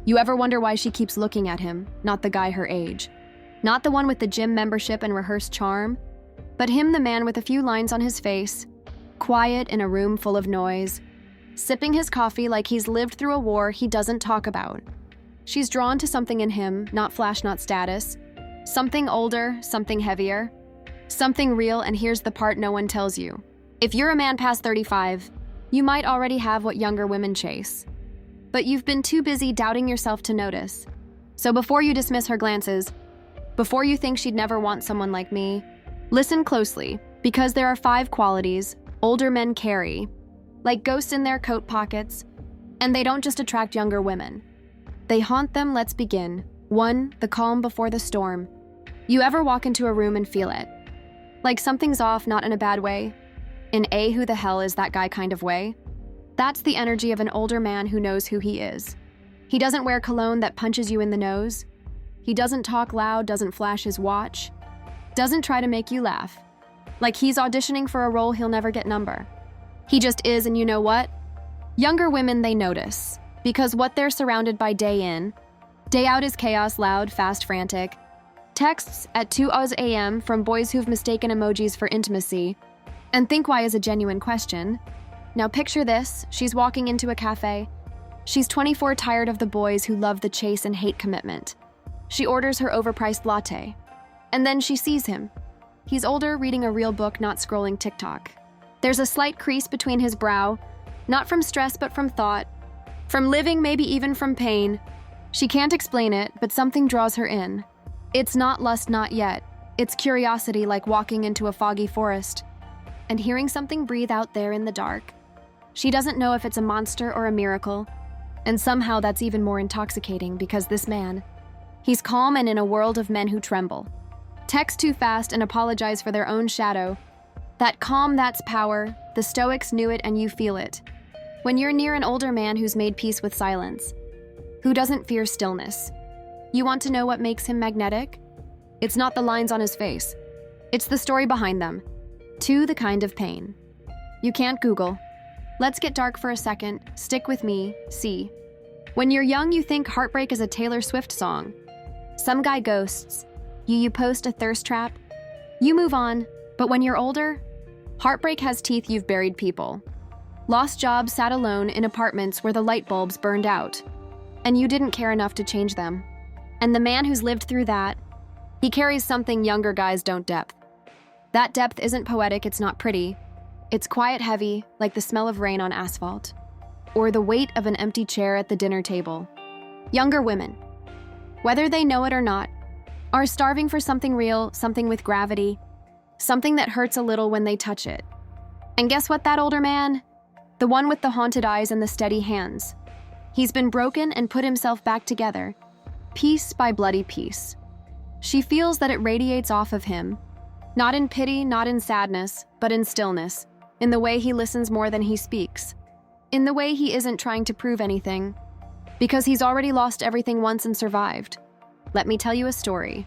You ever wonder why she keeps looking at him, not the guy her age? Not the one with the gym membership and rehearsed charm, but him, the man with a few lines on his face, quiet in a room full of noise, sipping his coffee like he's lived through a war he doesn't talk about. She's drawn to something in him, not flash, not status. Something older, something heavier, something real, and here's the part no one tells you. If you're a man past 35, you might already have what younger women chase. But you've been too busy doubting yourself to notice. So before you dismiss her glances, before you think she'd never want someone like me, listen closely, because there are 5 qualities older men carry, like ghosts in their coat pockets, and they don't just attract younger women. They haunt them. Let's begin. 1, the calm before the storm. You ever walk into a room and feel it? Like something's off, not in a bad way. In a who the hell is that guy kind of way? That's the energy of an older man who knows who he is. He doesn't wear cologne that punches you in the nose. He doesn't talk loud, doesn't flash his watch, doesn't try to make you laugh. Like he's auditioning for a role he'll never get number. He just is, and you know what? Younger women, they notice, because what they're surrounded by day in, day out is chaos, loud, fast, frantic. Texts at 2 a.m. from boys who've mistaken emojis for intimacy, and think why is a genuine question. Now picture this, she's walking into a cafe. She's 24, tired of the boys who love the chase and hate commitment. She orders her overpriced latte, and then she sees him. He's older, reading a real book, not scrolling TikTok. There's a slight crease between his brow, not from stress but from thought, from living, maybe even from pain. She can't explain it, but something draws her in. It's not lust, not yet. It's curiosity, like walking into a foggy forest and hearing something breathe out there in the dark. She doesn't know if it's a monster or a miracle, and somehow that's even more intoxicating because this man, he's calm and in a world of men who tremble. Text too fast and apologize for their own shadow. That calm, that's power. The Stoics knew it and you feel it. When you're near an older man who's made peace with silence, who doesn't fear stillness. You want to know what makes him magnetic? It's not the lines on his face. It's the story behind them. 2, the kind of pain. You can't Google. Let's get dark for a second. Stick with me. See. When you're young, you think heartbreak is a Taylor Swift song. Some guy ghosts. You post a thirst trap. You move on. But when you're older, heartbreak has teeth. You've buried people. Lost jobs, sat alone in apartments where the light bulbs burned out, and you didn't care enough to change them. And the man who's lived through that, he carries something younger guys don't: depth. That depth isn't poetic, it's not pretty. It's quiet, heavy, like the smell of rain on asphalt, or the weight of an empty chair at the dinner table. Younger women, whether they know it or not, are starving for something real, something with gravity, something that hurts a little when they touch it. And guess what, that older man? The one with the haunted eyes and the steady hands. He's been broken and put himself back together, piece by bloody piece. She feels that it radiates off of him, not in pity, not in sadness, but in stillness, in the way he listens more than he speaks, in the way he isn't trying to prove anything, because he's already lost everything once and survived. Let me tell you a story.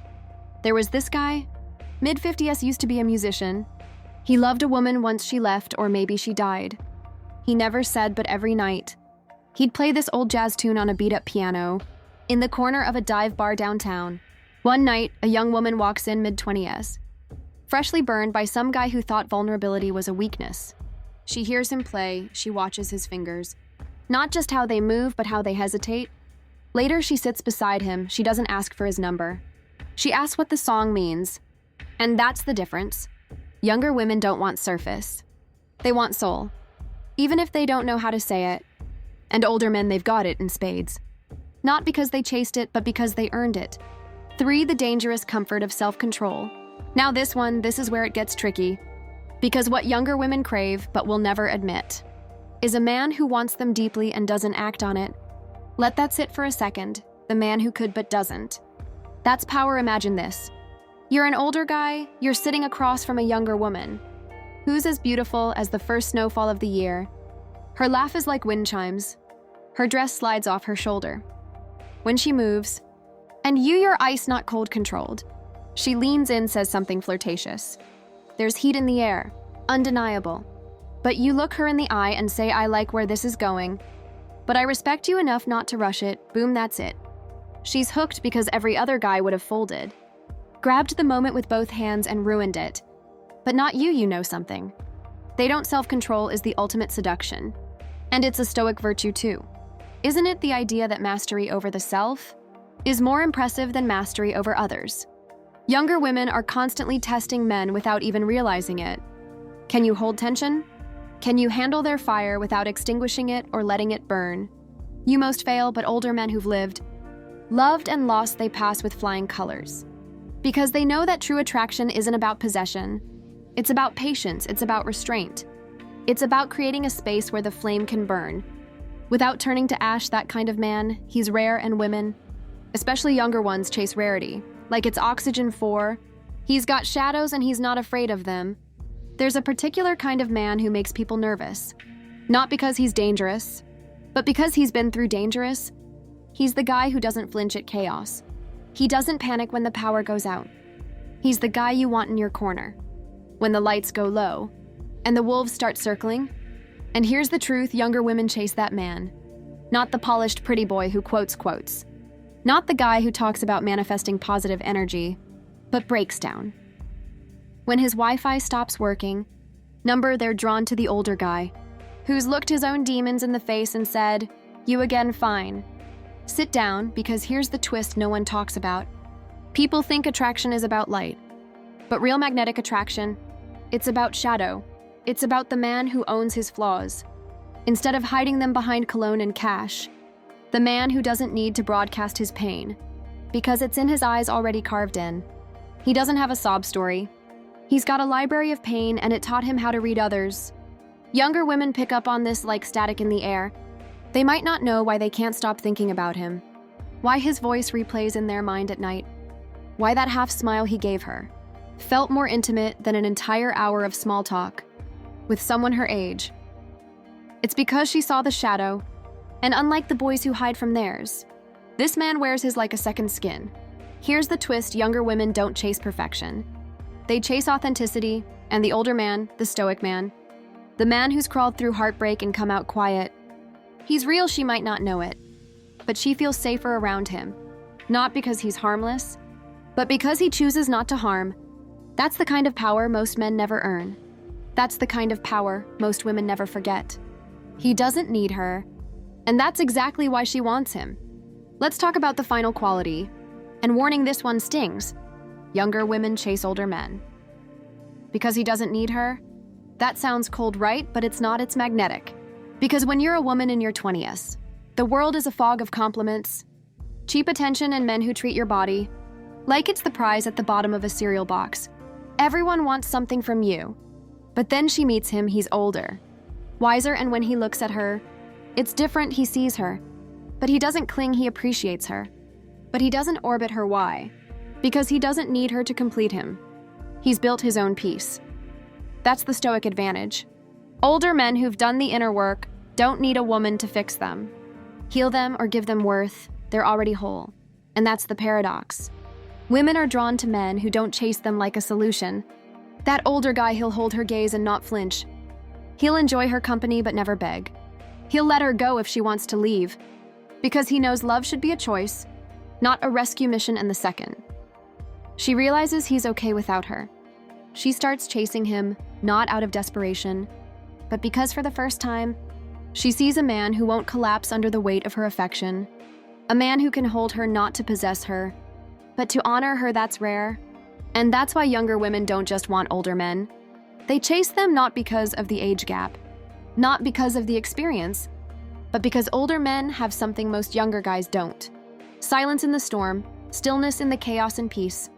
There was this guy, mid-50s, used to be a musician. He loved a woman once she left, or maybe she died. He never said, but every night, he'd play this old jazz tune on a beat-up piano in the corner of a dive bar downtown. One night, a young woman walks in, mid-20s, freshly burned by some guy who thought vulnerability was a weakness. She hears him play, she watches his fingers. Not just how they move, but how they hesitate. Later, she sits beside him. She doesn't ask for his number. She asks what the song means. And that's the difference. Younger women don't want surface. They want soul, even if they don't know how to say it. And older men, they've got it in spades. Not because they chased it, but because they earned it. 3, the dangerous comfort of self-control. Now this is where it gets tricky. Because what younger women crave, but will never admit, is a man who wants them deeply and doesn't act on it. Let that sit for a second. The man who could but doesn't. That's power. Imagine this. You're an older guy, you're sitting across from a younger woman, who's as beautiful as the first snowfall of the year. Her laugh is like wind chimes. Her dress slides off her shoulder when she moves, and you're ice, not cold controlled. She leans in, says something flirtatious. There's heat in the air, undeniable. But you look her in the eye and say, I like where this is going. But I respect you enough not to rush it. Boom, that's it. She's hooked because every other guy would have folded. Grabbed the moment with both hands and ruined it. But not you, you know something. They don't self-control is the ultimate seduction. And it's a Stoic virtue too. Isn't it the idea that mastery over the self is more impressive than mastery over others? Younger women are constantly testing men without even realizing it. Can you hold tension? Can you handle their fire without extinguishing it or letting it burn? You most fail, but older men who've lived, loved and lost, they pass with flying colors. Because they know that true attraction isn't about possession. It's about patience, it's about restraint. It's about creating a space where the flame can burn. Without turning to ash, that kind of man, he's rare, and women, especially younger ones, chase rarity. Like it's oxygen 4. He's got shadows and he's not afraid of them. There's a particular kind of man who makes people nervous. Not because he's dangerous, but because he's been through dangerous. He's the guy who doesn't flinch at chaos. He doesn't panic when the power goes out. He's the guy you want in your corner. When the lights go low, and the wolves start circling. And here's the truth, younger women chase that man. Not the polished pretty boy who quotes quotes. Not the guy who talks about manifesting positive energy, but breaks down. When his Wi-Fi stops working, they're drawn to the older guy, who's looked his own demons in the face and said, "You again, fine. Sit down, because here's the twist no one talks about. People think attraction is about light, but real magnetic attraction, it's about shadow. It's about the man who owns his flaws. Instead of hiding them behind cologne and cash, the man who doesn't need to broadcast his pain, because it's in his eyes already carved in. He doesn't have a sob story. He's got a library of pain, and it taught him how to read others. Younger women pick up on this like static in the air. They might not know why they can't stop thinking about him, why his voice replays in their mind at night, why that half smile he gave her felt more intimate than an entire hour of small talk with someone her age. It's because she saw the shadow, and unlike the boys who hide from theirs, this man wears his like a second skin. Here's the twist, younger women don't chase perfection. They chase authenticity, and the older man, the Stoic man, the man who's crawled through heartbreak and come out quiet, he's real, she might not know it, but she feels safer around him. Not because he's harmless, but because he chooses not to harm. That's the kind of power most men never earn. That's the kind of power most women never forget. He doesn't need her, and that's exactly why she wants him. Let's talk about the final quality. And warning, this one stings. Younger women chase older men. Because he doesn't need her? That sounds cold, right? But it's not, it's magnetic. Because when you're a woman in your 20s, the world is a fog of compliments, cheap attention, and men who treat your body like it's the prize at the bottom of a cereal box. Everyone wants something from you. But then she meets him, he's older, wiser, and when he looks at her, it's different. He sees her, but he doesn't cling, he appreciates her. But he doesn't orbit her. Why? Because he doesn't need her to complete him. He's built his own peace. That's the Stoic advantage. Older men who've done the inner work don't need a woman to fix them, heal them, or give them worth. They're already whole. And that's the paradox. Women are drawn to men who don't chase them like a solution. That older guy, he'll hold her gaze and not flinch. He'll enjoy her company but never beg. He'll let her go if she wants to leave, because he knows love should be a choice, not a rescue mission in the second. She realizes he's okay without her. She starts chasing him, not out of desperation, but because for the first time, she sees a man who won't collapse under the weight of her affection, a man who can hold her not to possess her, but to honor her. That's rare. And that's why younger women don't just want older men. They chase them not because of the age gap, not because of the experience, but because older men have something most younger guys don't. Silence in the storm, stillness in the chaos, and peace,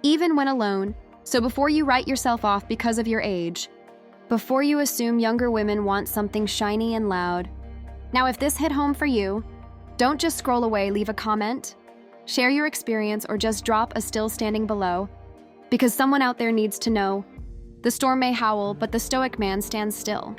even when alone. So before you write yourself off because of your age, before you assume younger women want something shiny and loud. Now, if this hit home for you, don't just scroll away, leave a comment, share your experience, or just drop a still standing below, because someone out there needs to know. The storm may howl, but the Stoic man stands still.